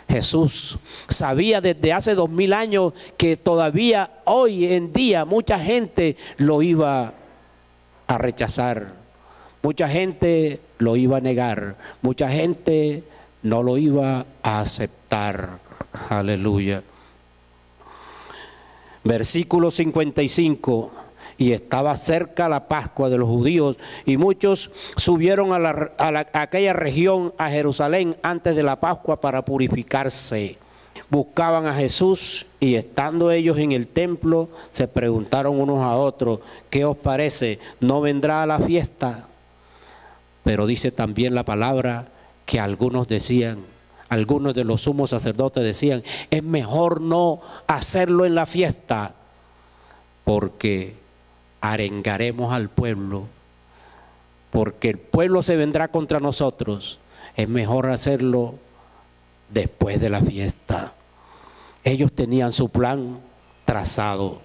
Jesús sabía desde hace 2000 años que todavía hoy en día mucha gente lo iba a rechazar, mucha gente lo iba a negar, mucha gente no lo iba a aceptar. Aleluya. Versículo 55. Y estaba cerca la Pascua de los judíos, y muchos subieron a aquella región, a Jerusalén, antes de la Pascua para purificarse. Buscaban a Jesús, y estando ellos en el templo, se preguntaron unos a otros: ¿qué os parece? ¿No vendrá a la fiesta? Pero dice también la palabra que algunos decían, algunos de los sumos sacerdotes decían: es mejor no hacerlo en la fiesta, porque arengaremos al pueblo, porque el pueblo se vendrá contra nosotros. Es mejor hacerlo después de la fiesta. Ellos tenían su plan trazado.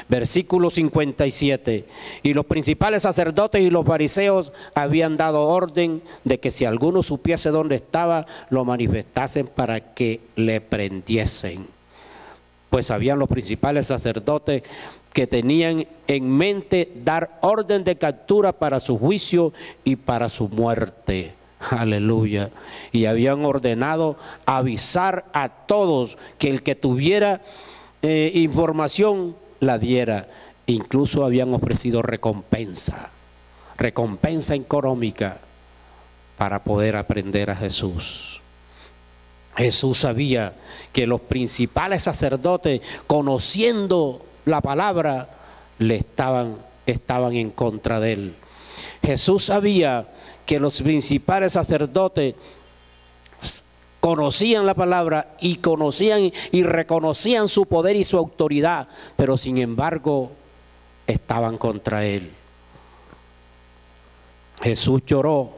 Versículo 57. Y los principales sacerdotes y los fariseos habían dado orden de que si alguno supiese dónde estaba, lo manifestasen para que le prendiesen. Pues habían los principales sacerdotes que tenían en mente dar orden de captura para su juicio y para su muerte. Aleluya. Y habían ordenado avisar a todos que el que tuviera información la diera. Incluso habían ofrecido recompensa económica para poder aprender a Jesús. Jesús sabía que los principales sacerdotes, conociendo la palabra, estaban en contra de él. Jesús sabía que los principales sacerdotes conocían la palabra y conocían y reconocían su poder y su autoridad, pero sin embargo estaban contra él. Jesús lloró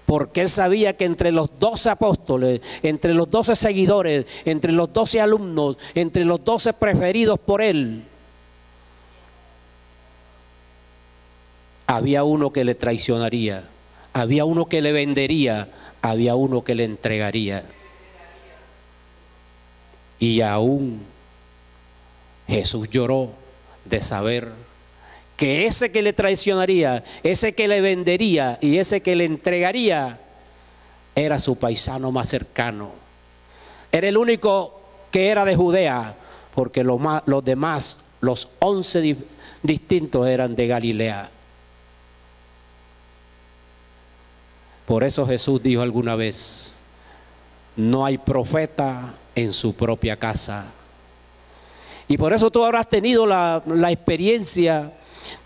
porque él sabía que entre los 12 apóstoles, entre los 12 seguidores, entre los 12 alumnos, entre los 12 preferidos por él, había uno que le traicionaría, había uno que le vendería, había uno que le entregaría. Y aún Jesús lloró de saber que ese que le traicionaría, ese que le vendería y ese que le entregaría era su paisano más cercano. Era el único que era de Judea, porque los demás, los 11 distintos, eran de Galilea. Por eso Jesús dijo alguna vez: no hay profeta en su propia casa. Y por eso tú habrás tenido la experiencia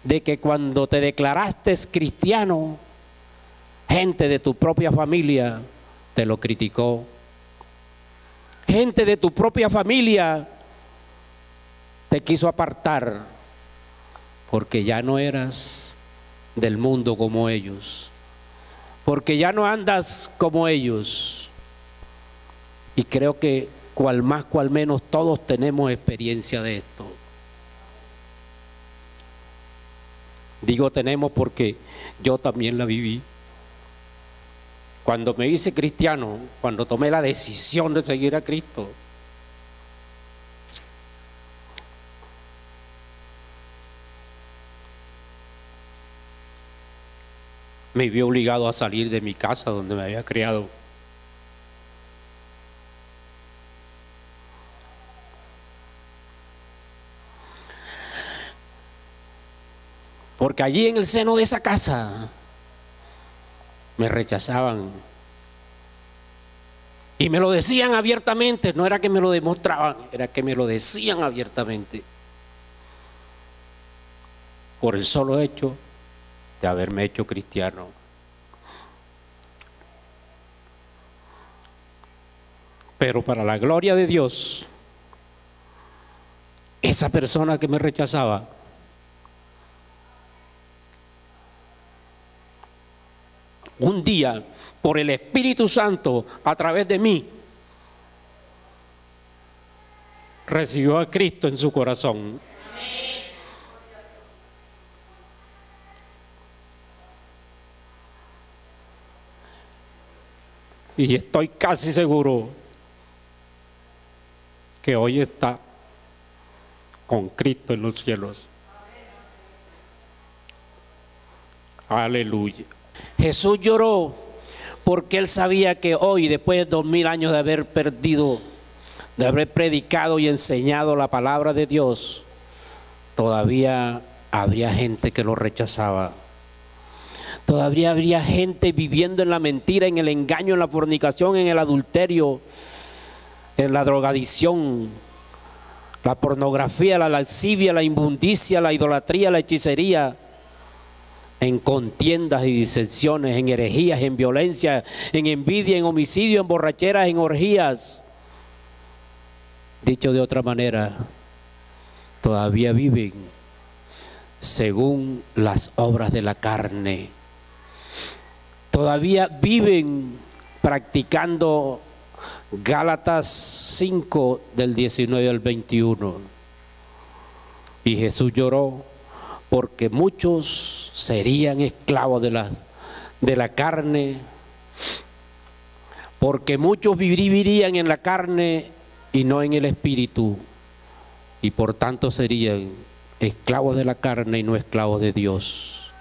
de que cuando te declaraste cristiano, gente de tu propia familia te lo criticó. Gente de tu propia familia te quiso apartar porque ya no eras del mundo como ellos, porque ya no andas como ellos. Y creo que cual más cual menos todos tenemos experiencia de esto. Digo tenemos porque yo también la viví. Cuando me hice cristiano, cuando tomé la decisión de seguir a Cristo, me vi obligado a salir de mi casa donde me había criado. Porque allí en el seno de esa casa me rechazaban. Y me lo decían abiertamente, no era que me lo demostraban, era que me lo decían abiertamente. Por el solo hecho de haberme hecho cristiano. Pero para la gloria de Dios, esa persona que me rechazaba, un día, por el Espíritu Santo, a través de mí, recibió a Cristo en su corazón. Y estoy casi seguro que hoy está con Cristo en los cielos. Aleluya. Jesús lloró porque él sabía que hoy, después de 2000 años de haber perdido, de haber predicado y enseñado la palabra de Dios, todavía habría gente que lo rechazaba. Todavía habría gente viviendo en la mentira, en el engaño, en la fornicación, en el adulterio, en la drogadicción, la pornografía, la lascivia, la inmundicia, la idolatría, la hechicería, en contiendas y disensiones, en herejías, en violencia, en envidia, en homicidio, en borracheras, en orgías. Dicho de otra manera, todavía viven según las obras de la carne. Todavía viven practicando Gálatas 5 del 19 al 21. Y Jesús lloró porque muchos serían esclavos de la carne, porque muchos vivirían en la carne y no en el espíritu, y por tanto serían esclavos de la carne y no esclavos de Dios.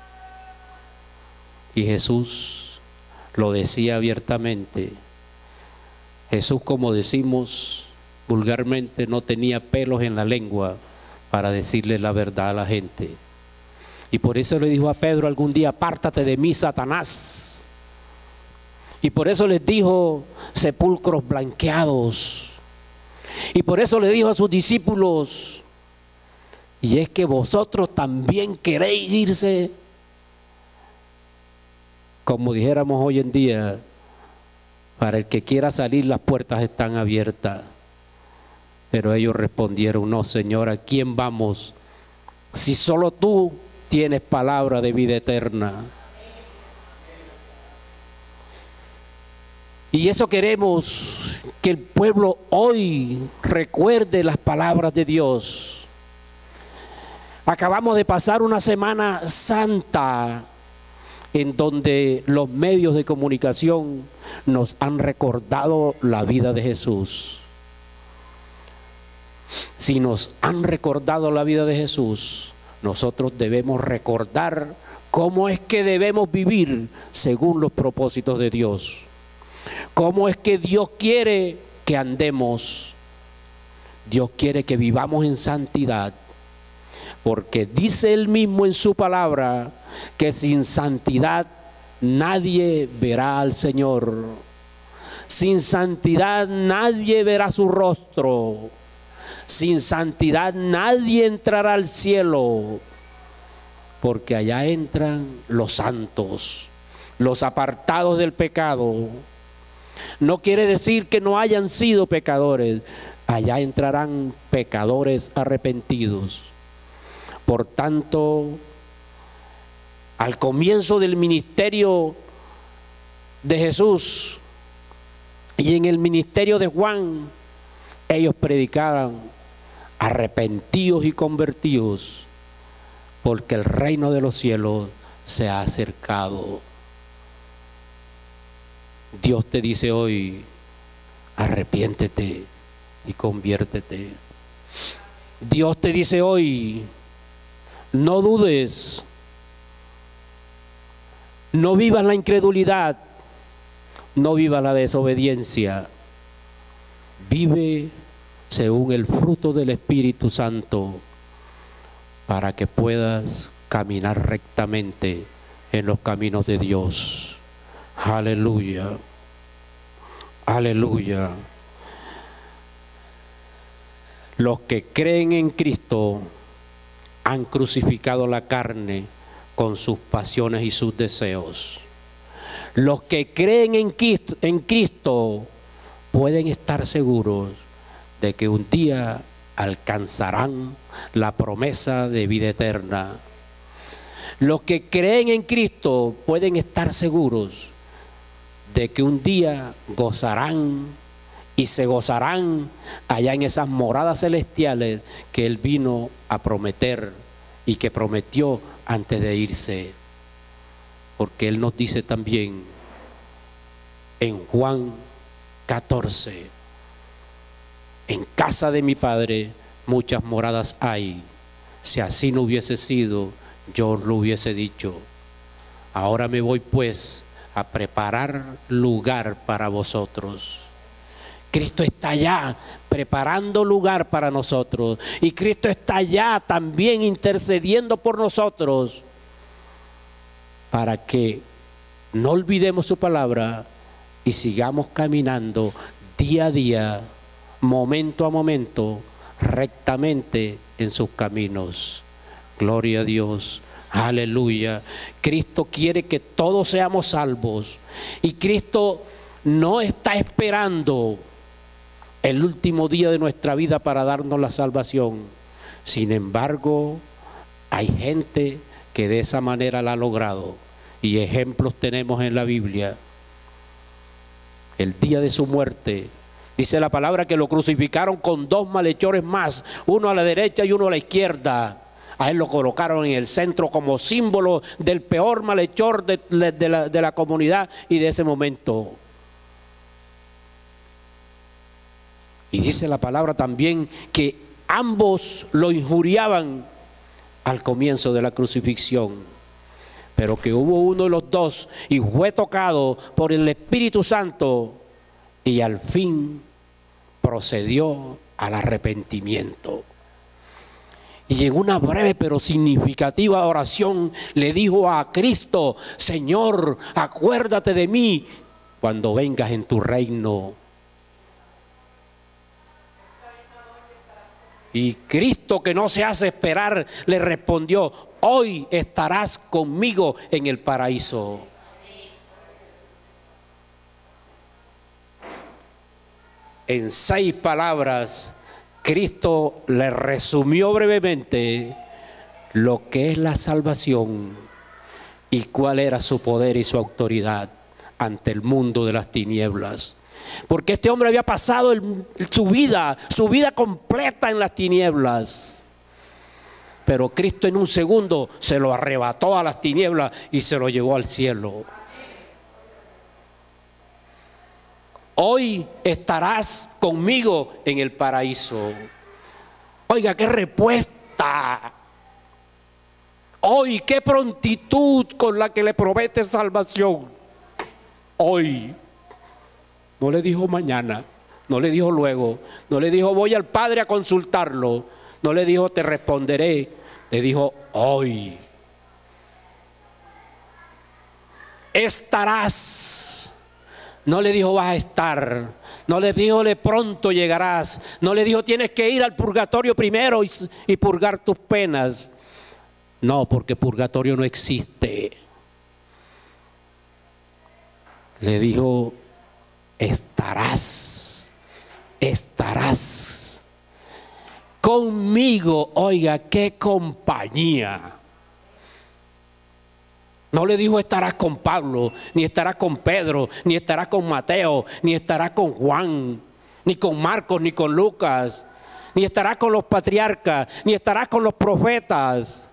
Y Jesús lo decía abiertamente. Jesús, como decimos vulgarmente, no tenía pelos en la lengua para decirle la verdad a la gente. Y por eso le dijo a Pedro algún día: apártate de mí, Satanás. Y por eso les dijo: sepulcros blanqueados. Y por eso le dijo a sus discípulos: y es que vosotros también queréis irse. Como dijéramos hoy en día, para el que quiera salir, las puertas están abiertas. Pero ellos respondieron: no, Señor, ¿a quién vamos? Si solo tú tienes palabra de vida eterna. Y eso queremos, que el pueblo hoy recuerde las palabras de Dios. Acabamos de pasar una Semana Santa en donde los medios de comunicación nos han recordado la vida de Jesús. Si nos han recordado la vida de Jesús, nosotros debemos recordar cómo es que debemos vivir según los propósitos de Dios. Cómo es que Dios quiere que andemos. Dios quiere que vivamos en santidad, porque dice Él mismo en su palabra que sin santidad nadie verá al Señor. Sin santidad nadie verá su rostro. Sin santidad nadie entrará al cielo, porque allá entran los santos, los apartados del pecado. No quiere decir que no hayan sido pecadores, allá entrarán pecadores arrepentidos. Por tanto, al comienzo del ministerio de Jesús y en el ministerio de Juan, ellos predicaban: arrepentidos y convertidos, porque el reino de los cielos se ha acercado. Dios te dice hoy: arrepiéntete y conviértete. Dios te dice hoy: no dudes, no vivas la incredulidad, no vivas la desobediencia, vive según el fruto del Espíritu Santo, para que puedas caminar rectamente en los caminos de Dios. Aleluya, aleluya. Los que creen en Cristo han crucificado la carne con sus pasiones y sus deseos. Los que creen en Cristo pueden estar seguros de que un día alcanzarán la promesa de vida eterna. Los que creen en Cristo pueden estar seguros de que un día gozarán y se gozarán allá en esas moradas celestiales que Él vino a prometer y que prometió antes de irse. Porque Él nos dice también en Juan 14: en casa de mi Padre muchas moradas hay. Si así no hubiese sido, yo lo hubiese dicho. Ahora me voy pues, a preparar lugar para vosotros. Cristo está allá preparando lugar para nosotros. Y Cristo está allá también intercediendo por nosotros, para que no olvidemos su palabra y sigamos caminando día a día, momento a momento, rectamente en sus caminos. Gloria a Dios. Aleluya. Cristo quiere que todos seamos salvos. Y Cristo no está esperando el último día de nuestra vida para darnos la salvación. Sin embargo, hay gente que de esa manera la ha logrado. Y ejemplos tenemos en la Biblia. El día de su muerte, dice la palabra que lo crucificaron con 2 malhechores más, uno a la derecha y uno a la izquierda. A él lo colocaron en el centro como símbolo del peor malhechor de la comunidad y de ese momento. Y dice la palabra también que ambos lo injuriaban al comienzo de la crucifixión, pero que hubo uno de los dos y fue tocado por el Espíritu Santo y al fin procedió al arrepentimiento. Y en una breve pero significativa oración le dijo a Cristo: Señor, acuérdate de mí cuando vengas en tu reino. Y Cristo, que no se hace esperar, le respondió: hoy estarás conmigo en el paraíso. En 6 palabras, Cristo le resumió brevemente lo que es la salvación y cuál era su poder y su autoridad ante el mundo de las tinieblas. Porque este hombre había pasado su vida completa en las tinieblas. Pero Cristo en un segundo se lo arrebató a las tinieblas y se lo llevó al cielo. Hoy estarás conmigo en el paraíso. Oiga, qué respuesta. Hoy, qué prontitud con la que le promete salvación. Hoy. No le dijo mañana, no le dijo luego, no le dijo voy al Padre a consultarlo, no le dijo te responderé, le dijo hoy. Estarás. No le dijo vas a estar, no le dijo de pronto llegarás, no le dijo tienes que ir al purgatorio primero y purgar tus penas. No, porque purgatorio no existe. Le dijo estarás conmigo. Oiga, qué compañía. No le dijo estarás con Pablo, ni estarás con Pedro, ni estarás con Mateo, ni estarás con Juan, ni con Marcos, ni con Lucas, ni estarás con los patriarcas, ni estarás con los profetas.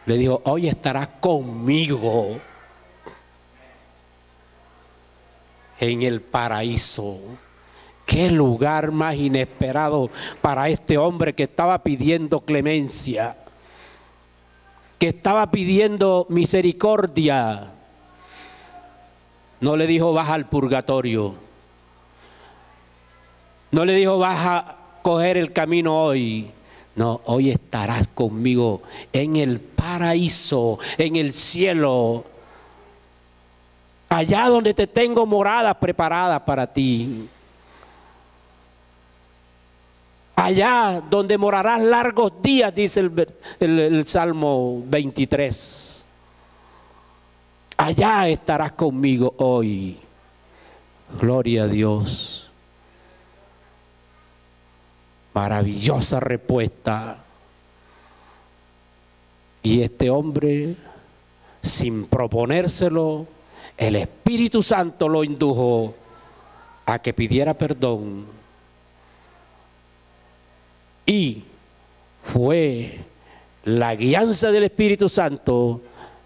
Le dijo, hoy estarás conmigo en el paraíso. Qué lugar más inesperado para este hombre que estaba pidiendo clemencia, que estaba pidiendo misericordia. No le dijo vas al purgatorio, no le dijo vas a coger el camino hoy. No, hoy estarás conmigo en el paraíso, en el cielo, allá donde te tengo morada preparada para ti. Allá donde morarás largos días, dice el Salmo 23. Allá estarás conmigo hoy. Gloria a Dios. Maravillosa respuesta. Y este hombre, sin proponérselo, el Espíritu Santo lo indujo a que pidiera perdón. Y fue la guianza del Espíritu Santo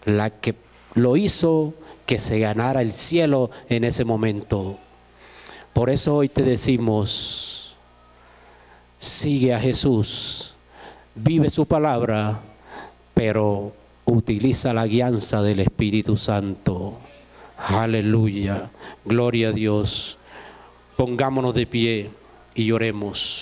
la que lo hizo que se ganara el cielo en ese momento. Por eso hoy te decimos, sigue a Jesús, vive su palabra, pero utiliza la guianza del Espíritu Santo. Aleluya. Gloria a Dios. Pongámonos de pie y oremos.